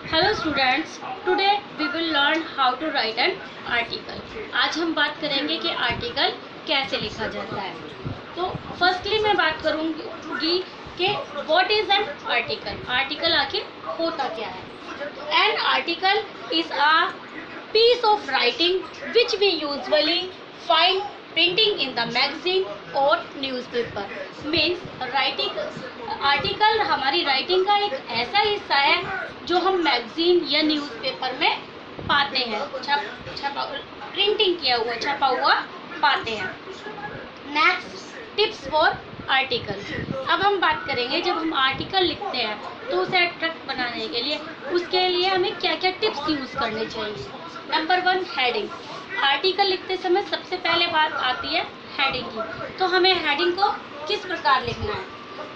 Hello students, today we will learn how to write an article. आज हम बात करेंगे कि आर्टिकल कैसे लिखा जाता है। तो फर्स्टली मैं बात करूंगी कि what is an article. Article आखिर होता क्या है। An article is a piece of writing which we usually find printing in the magazine or newspaper। means writing article हमारी राइटिंग का एक ऐसा हिस्सा है जो हम मैगजीन या न्यूज़पेपर में पाते हैं, छपा प्रिंटिंग किया हुआ छपा हुआ पाते हैं। Next, tips for article. अब हम बात करेंगे जब हम आर्टिकल लिखते हैं तो उसे अट्रैक्ट बनाने के लिए उसके लिए हमें क्या क्या टिप्स यूज़ करने चाहिए। Number 1, heading. आर्टिकल लिखते समय सबसे पहले बात आती है हेडिंग की। तो हमें हेडिंग को किस प्रकार लिखना है।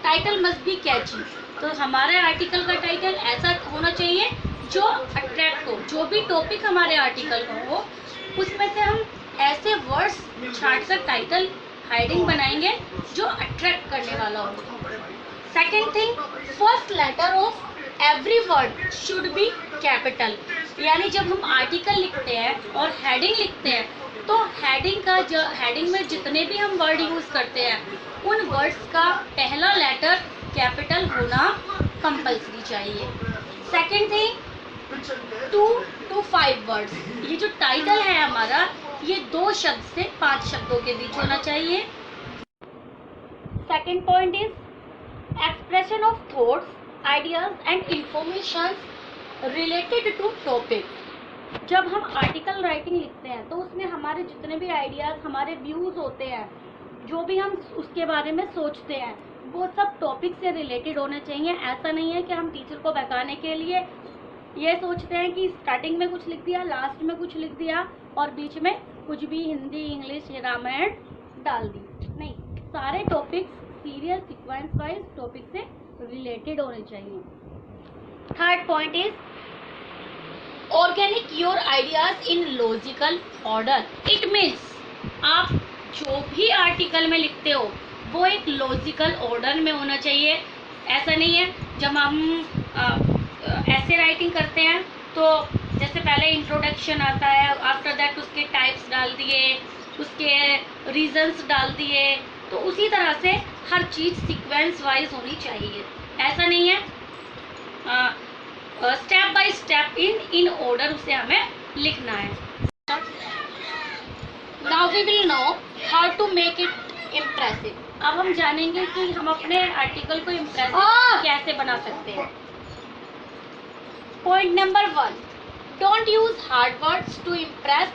टाइटल मस्ट बी कैची। तो हमारे आर्टिकल का टाइटल ऐसा होना चाहिए जो अट्रैक्ट हो। जो भी टॉपिक हमारे आर्टिकल का हो उसमें से हम ऐसे वर्ड्स छांटकर टाइटल हेडिंग बनाएंगे जो अट्रैक्ट करने वाला हो। Second thing, first letter of every word should be capital. यानी जब हम आर्टिकल लिखते हैं और हेडिंग लिखते हैं तो हेडिंग में जितने भी हम वर्ड यूज करते हैं उन वर्ड्स का पहला लेटर कैपिटल होना कंपल्सरी चाहिए। Second thing, 2 to 5 words. ये जो टाइटल है हमारा ये 2 शब्द से 5 शब्दों के बीच होना चाहिए। Second point is expression of thoughts, ideas and information related to topic. जब हम आर्टिकल राइटिंग लिखते हैं तो उसमें हमारे जितने भी आइडियाज, हमारे व्यूज होते हैं, जो भी हम उसके बारे में सोचते हैं वो सब टॉपिक से रिलेटेड होने चाहिए। ऐसा नहीं है कि हम टीचर को बहकाने के लिए ये सोचते हैं कि स्टार्टिंग में कुछ लिख दिया, लास्ट में कुछ लिख दिया और बीच में कुछ भी हिंदी, इंग्लिश, रामायण डाल दी। नहीं, सारे topics serial sequence wise topic से रिलेटेड होने चाहिए। Third point is organic your ideas in logical order. It means आप जो भी आर्टिकल में लिखते हो वो एक लॉजिकल ऑर्डर में होना चाहिए। ऐसा नहीं है जब हम ऐसे राइटिंग करते हैं तो जैसे पहले इंट्रोडक्शन आता है, आफ्टर दैट उसके टाइप्स डाल दिए, उसके रीजंस डाल दिए, तो उसी तरह से हर चीज़ सीक्वेंस वाइज होनी चाहिए। ऐसा नहीं है, step by step in order उसे हमें लिखना है। Now we will know how to make it impressive. अब हम जानेंगे कि हम अपने आर्टिकल को इम्प्रेसिव कैसे बना सकते हैं। Point number 1, don't use hard words to impress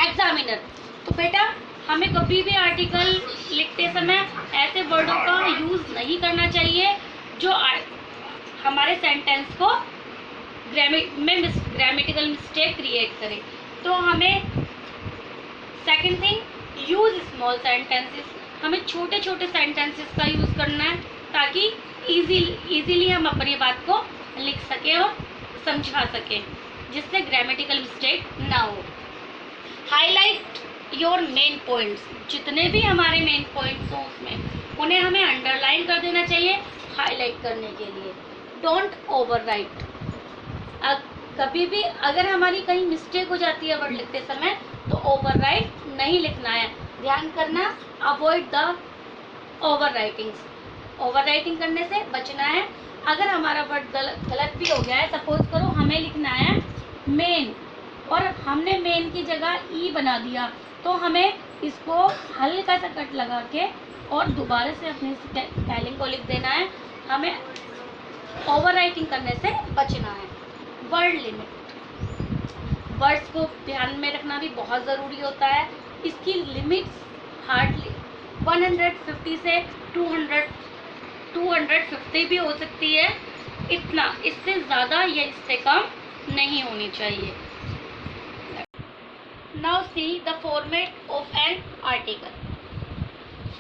examiner. तो बेटा हमें कभी भी आर्टिकल लिखते समय ऐसे वर्डों का यूज नहीं करना चाहिए जो हमारे सेंटेंस को ग्रामेटिकल मिस्टेक क्रिएट करे। तो हमें second thing, use small sentences. हमें छोटे छोटे सेंटेंसेस का यूज करना है ताकि इजीली हम अपनी बात को लिख सके और समझा सके, जिससे ग्रामेटिकल मिस्टेक ना हो। Highlight your main points. जितने भी हमारे मेन पॉइंट्स हो उसमें उन्हें हमें अंडरलाइन कर देना चाहिए हाईलाइट करने के लिए। Don't overwrite. कभी भी अगर हमारी कहीं मिस्टेक हो जाती है वर्ड लिखते समय तो ओवरराइट नहीं लिखना है। ध्यान करना, अवॉइड द ओवरराइटिंग्स। ओवरराइटिंग करने से बचना है। अगर हमारा वर्ड गलत भी हो गया है, सपोज करो हमें लिखना है मेन और हमने मेन की जगह ई बना दिया, तो हमें इसको हल्का सा कट लगा के और दोबारा से अपनी स्पेलिंग को लिख देना है। हमें ओवरराइटिंग करने से बचना है। Word limit. वर्ड्स को ध्यान में रखना भी बहुत ज़रूरी होता है। इसकी लिमिट्स हार्डली 150 से 250 भी हो सकती है। इतना, इससे ज़्यादा या इससे कम नहीं होनी चाहिए। Now see the format of an article.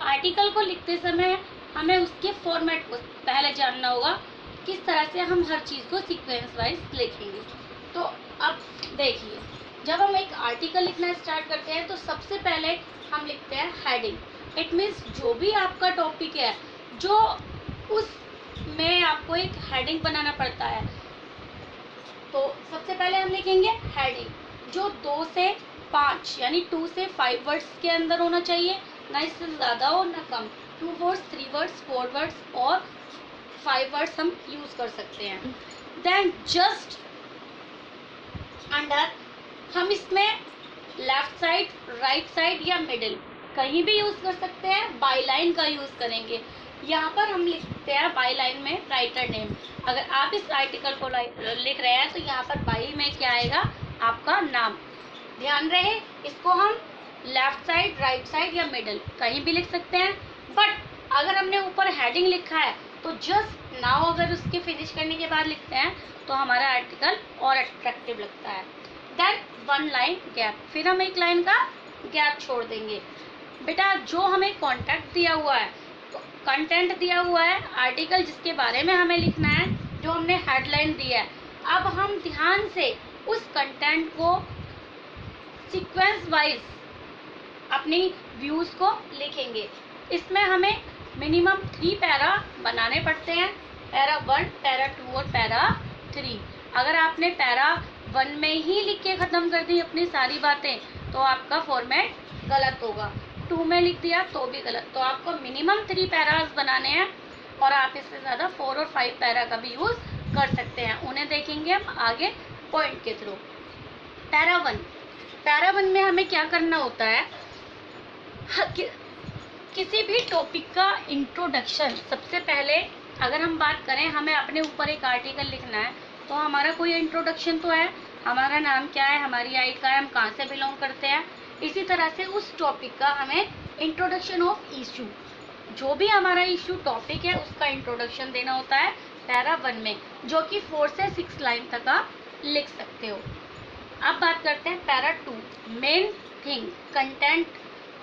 Article को लिखते समय हमें उसके फॉर्मेट को पहले जानना होगा, किस तरह से हम हर चीज़ को सीक्वेंस वाइज लिखेंगे। तो अब देखिए, जब हम एक आर्टिकल लिखना स्टार्ट करते हैं तो सबसे पहले हम लिखते हैं हेडिंग। इट मीन्स जो भी आपका टॉपिक है जो उसमें आपको एक हेडिंग बनाना पड़ता है। तो सबसे पहले हम लिखेंगे हेडिंग, जो 2 से 5 यानी 2 से 5 वर्ड्स के अंदर होना चाहिए, ना इससे ज़्यादा हो ना कम। 2 वर्ड्स, 3 वर्ड्स, 4 वर्ड्स और 5 वर्ड्स हम यूज़ कर सकते हैं। देन जस्ट अंडर, हम इसमें लेफ्ट साइड, राइट साइड या मिडिल कहीं भी यूज़ कर सकते हैं। बाईलाइन का यूज़ करेंगे। यहाँ पर हम लिखते हैं बाईलाइन में राइटर नेम। अगर आप इस आर्टिकल को लिख रहे हैं तो यहाँ पर बाई में क्या आएगा, आपका नाम। ध्यान रहे, इसको हम लेफ्ट साइड, राइट साइड या मिडिल कहीं भी लिख सकते हैं। बट अगर हमने ऊपर हेडिंग लिखा है तो जस्ट नाउ अगर उसके फिनिश करने के बाद लिखते हैं तो हमारा आर्टिकल और अट्रैक्टिव लगता है। देन 1 लाइन गैप, फिर हम 1 लाइन का गैप छोड़ देंगे। बेटा जो हमें कॉन्टेंट दिया हुआ है, कंटेंट दिया हुआ है, आर्टिकल जिसके बारे में हमें लिखना है, जो हमने हेडलाइन दी है, अब हम ध्यान से उस कंटेंट को सीक्वेंस वाइज अपनी व्यूज़ को लिखेंगे। इसमें हमें मिनिमम 3 पैरा बनाने पड़ते हैं, पैरा 1, पैरा 2 और पैरा 3। अगर आपने पैरा 1 में ही लिख के ख़त्म कर दी अपनी सारी बातें तो आपका फॉर्मेट गलत होगा। 2 में लिख दिया तो भी गलत। तो आपको मिनिमम 3 पैराज बनाने हैं और आप इससे ज़्यादा 4 और 5 पैरा का भी यूज़ कर सकते हैं। उन्हें देखेंगे हम आगे पॉइंट के थ्रू। पैरा 1, पैरा 1 में हमें क्या करना होता है, किसी भी टॉपिक का इंट्रोडक्शन। सबसे पहले अगर हम बात करें, हमें अपने ऊपर एक आर्टिकल लिखना है तो हमारा कोई इंट्रोडक्शन तो है, हमारा नाम क्या है, हमारी हाइट क्या है, हम कहाँ से बिलोंग करते हैं। इसी तरह से उस टॉपिक का हमें इंट्रोडक्शन ऑफ इशू, जो भी हमारा इशू टॉपिक है उसका इंट्रोडक्शन देना होता है पैरा 1 में, जो कि 4 से 6 लाइन तक आप लिख सकते हो। अब बात करते हैं para 2, main thing, content.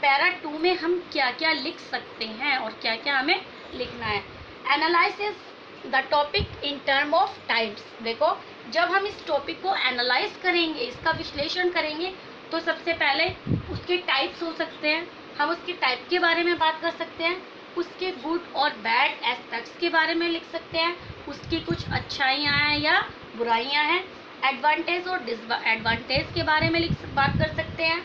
Para 2 में हम क्या क्या लिख सकते हैं और क्या क्या हमें लिखना है। Analysis the topic in term of types. देखो, जब हम इस टॉपिक को एनालाइज करेंगे, इसका विश्लेषण करेंगे, तो सबसे पहले उसके टाइप्स हो सकते हैं, हम उसके टाइप के बारे में बात कर सकते हैं, उसके गुड और बैड एस्पेक्ट्स के बारे में लिख सकते हैं, उसकी कुछ अच्छाइयाँ हैं या बुराइयाँ हैं, एडवांटेज और डिसएडवांटेज के बारे में बात कर सकते हैं,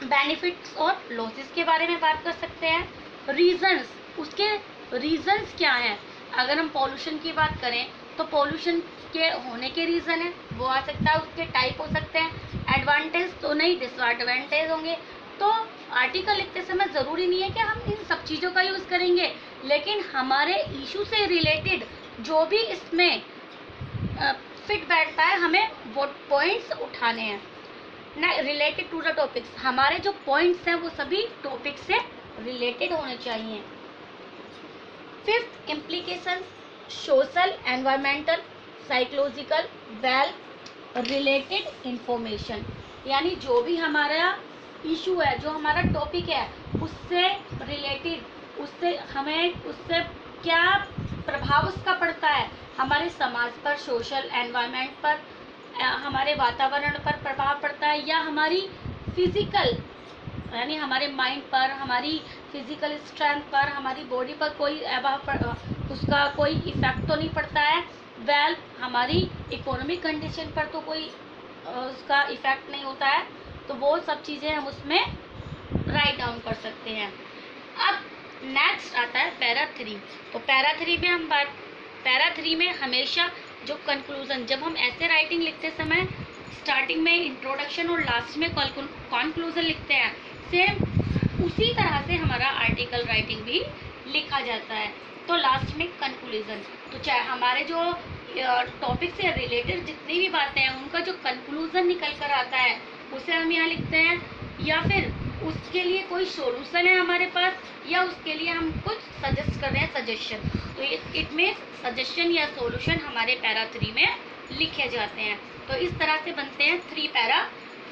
बेनिफिट्स और लॉसेस के बारे में बात कर सकते हैं, रीजंस, उसके रीजंस क्या हैं। अगर हम पॉल्यूशन की बात करें तो पॉल्यूशन के होने के रीज़न है, वो आ सकता है, उसके टाइप हो सकते हैं। एडवांटेज तो नहीं, डिसएडवांटेज होंगे। तो आर्टिकल लिखते समय ज़रूरी नहीं है कि हम इन सब चीज़ों का यूज़ करेंगे, लेकिन हमारे इशू से रिलेटेड जो भी इसमें फिट बैठता है, हमें वो पॉइंट्स उठाने हैं ना, रिलेटेड टू द टॉपिक्स। हमारे जो पॉइंट्स हैं वो सभी टॉपिक से रिलेटेड होने चाहिए। 5th, implications, social, environmental, psychological, well related information, यानी जो भी हमारा इशू है, जो हमारा टॉपिक है, उससे रिलेटेड, उससे क्या प्रभाव उसका पड़ता है हमारे समाज पर, सोशल एनवायरमेंट पर, हमारे वातावरण पर प्रभाव पड़ता है, या हमारी फिजिकल यानी हमारे माइंड पर, हमारी फिजिकल स्ट्रेंथ पर, हमारी बॉडी पर कोई उसका कोई इफेक्ट तो नहीं पड़ता है। वेल, हमारी इकोनॉमिक कंडीशन पर तो कोई उसका इफेक्ट नहीं होता है। तो वो सब चीज़ें हम उसमें राइट डाउन कर सकते हैं। अब नेक्स्ट आता है पैरा 3। तो पैरा 3 में हमेशा जो कंक्लूज़न, जब हम ऐसे राइटिंग लिखते समय स्टार्टिंग में इंट्रोडक्शन और लास्ट में कंक्लूज़न लिखते हैं, सेम उसी तरह से हमारा आर्टिकल राइटिंग भी लिखा जाता है। तो लास्ट में कंक्लूज़न, तो चाहे हमारे जो टॉपिक से रिलेटेड जितनी भी बातें हैं उनका जो कंक्लूज़न निकल कर आता है उसे हम यहाँ लिखते हैं, या फिर उसके लिए कोई सॉल्यूशन है हमारे पास, या उसके लिए हम कुछ सजेस्ट कर रहे हैं, सजेशन। तो इट में सजेशन या सॉल्यूशन हमारे पैरा 3 में लिखे जाते हैं। तो इस तरह से बनते हैं 3 पैरा।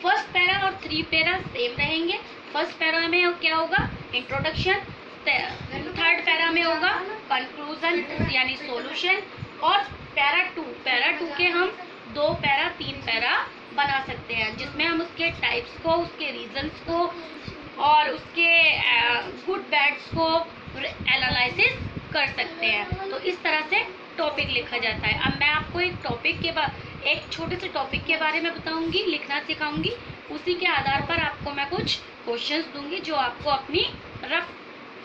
फर्स्ट पैरा और 3 पैरा सेम रहेंगे। फर्स्ट पैरा में क्या होगा, इंट्रोडक्शन, थर्ड पैरा में होगा कंक्लूजन यानी सॉल्यूशन, और पैरा 2 के हम 2 पैरा 3 पैरा बना सकते हैं, जिसमें हम उसके टाइप्स को, उसके रीजंस को और उसके गुड बैड्स को एनालिसिस कर सकते हैं। तो इस तरह से टॉपिक लिखा जाता है। अब मैं आपको एक छोटे से टॉपिक के बारे में बताऊंगी, लिखना सिखाऊंगी। उसी के आधार पर आपको मैं कुछ क्वेश्चंस दूंगी जो आपको अपनी रफ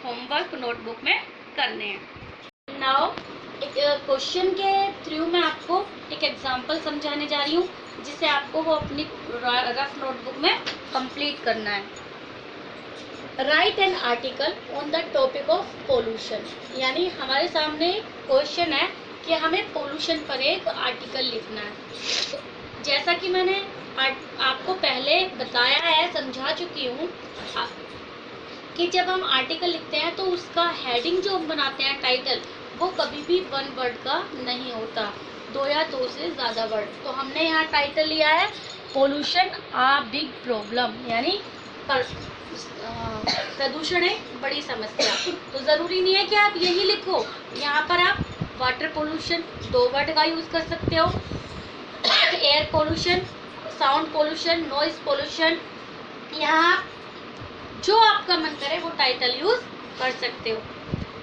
होमवर्क नोटबुक में करने हैं। नाउ एक क्वेश्चन के थ्रू मैं आपको एक एग्जांपल समझाने जा रही हूँ, जिसे आपको वो अपनी रफ नोटबुक में कंप्लीट करना है। Right an article on the topic of pollution, यानी हमारे सामने क्वेश्चन है कि हमें पोल्यूशन पर एक आर्टिकल लिखना है। जैसा कि मैंने आपको पहले बताया है, समझा चुकी हूँ कि जब हम आर्टिकल लिखते हैं तो उसका हेडिंग जो हम बनाते हैं, टाइटल, वो कभी भी वन वर्ड का नहीं होता, 2 या 2 से ज़्यादा वर्ड। तो हमने यहाँ टाइटल लिया है पोल्यूशन आ बिग प्रॉब्लम, यानी प्रदूषण एक बड़ी समस्या। तो ज़रूरी नहीं है कि आप यही लिखो, यहाँ पर आप वाटर पोल्यूशन 2 वर्ड का यूज़ कर सकते हो, air pollution, sound pollution, noise pollution, यहाँ जो आपका मन करे वो टाइटल यूज़ कर सकते हो।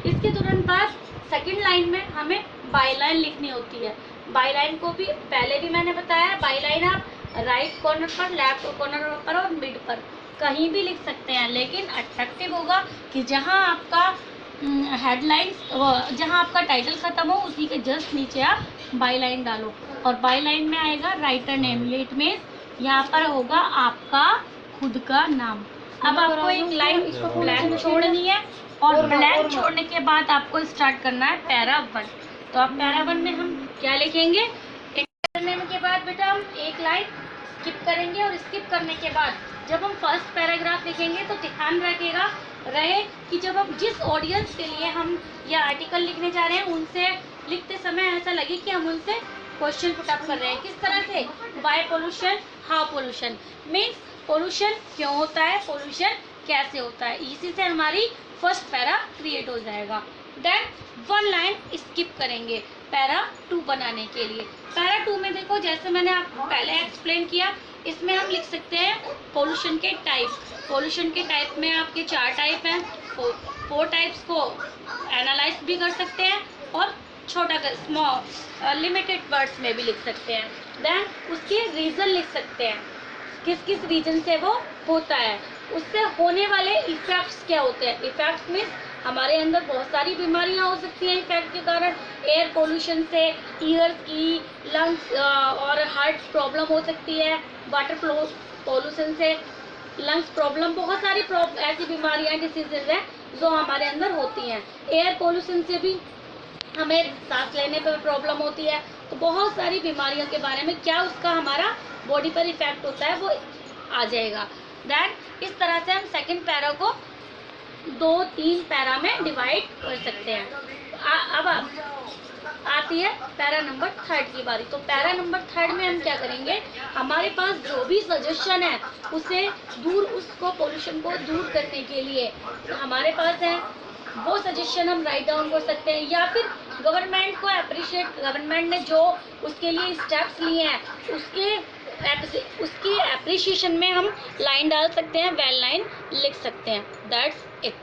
इसके तुरंत बाद सेकंड लाइन में हमें बायलाइन लिखनी होती है। बायलाइन को भी पहले भी मैंने बताया, बायलाइन आप राइट कॉर्नर पर, लेफ्ट कॉर्नर पर और मिड पर कहीं भी लिख सकते हैं, लेकिन अट्रैक्टिव होगा कि जहां आपका हेडलाइंस, जहां आपका टाइटल खत्म हो उसी के जस्ट नीचे आप बायलाइन डालो। और बायलाइन में आएगा राइटर नेम, इट मीन्स यहाँ पर होगा आपका खुद का नाम। अब आपको एक लाइन ब्लैंक छोड़नी है और ब्लैंक छोड़ने के बाद आपको स्टार्ट करना है पैरा 1। तो अब पैरा 1 में हम क्या लिखेंगे, करने के बाद बेटा हम एक लाइन स्किप करेंगे, और स्किप करने के बाद जब हम फर्स्ट पैराग्राफ लिखेंगे तो ध्यान रहे कि जब हम जिस ऑडियंस के लिए हम यह आर्टिकल लिखने जा रहे हैं, उनसे लिखते समय ऐसा लगे कि हम उनसे क्वेश्चन पुट अप कर रहे हैं। किस तरह से, why pollution, how pollution, means pollution क्यों होता है, पोल्यूशन कैसे होता है। इसी से हमारी फर्स्ट पैरा क्रिएट हो जाएगा। देन 1 लाइन स्किप करेंगे पैरा 2 बनाने के लिए। पैरा 2 में देखो, जैसे मैंने आपको पहले एक्सप्लेन किया, इसमें हम लिख सकते हैं पोल्यूशन के टाइप। पोल्यूशन के टाइप में आपके 4 टाइप हैं, 4 टाइप्स को एनालाइज भी कर सकते हैं और छोटा स्मॉल लिमिटेड वर्ड्स में भी लिख सकते हैं। देन उसके रीज़न लिख सकते हैं, किस किस रीजन से वो होता है, उससे होने वाले इफेक्ट्स क्या होते हैं। इफेक्ट्स मीन्स हमारे अंदर बहुत सारी बीमारियां हो सकती हैं इफेक्ट के कारण। एयर पोल्यूशन से ईयर्स की, लंग्स और हार्ट प्रॉब्लम हो सकती है। वाटर पोल्यूशन से लंग्स प्रॉब्लम, बहुत सारी ऐसी बीमारियां, डिसीजेज हैं जो हमारे अंदर होती हैं। एयर पोल्यूशन से भी हमें सांस लेने पर प्रॉब्लम होती है। तो बहुत सारी बीमारियों के बारे में क्या उसका हमारा बॉडी पर इफेक्ट होता है वो आ जाएगा। दैन इस तरह से हम सेकंड पैरा को 2-3 पैरा में डिवाइड कर सकते हैं। अब आती है पैरा नंबर 3 की बारी। तो पैरा नंबर 3 में हम क्या करेंगे, हमारे पास जो भी सजेशन है उसे उसको पोल्यूशन को दूर करने के लिए हमारे पास है, वो सजेशन हम राइट डाउन कर सकते हैं। या फिर गवर्नमेंट को अप्रिशिएट, गवर्नमेंट ने जो उसके लिए स्टेप्स लिए हैं उसकी एप्रिशिएशन में हम लाइन डाल सकते हैं, वेल लाइन लिख सकते हैं। That's it.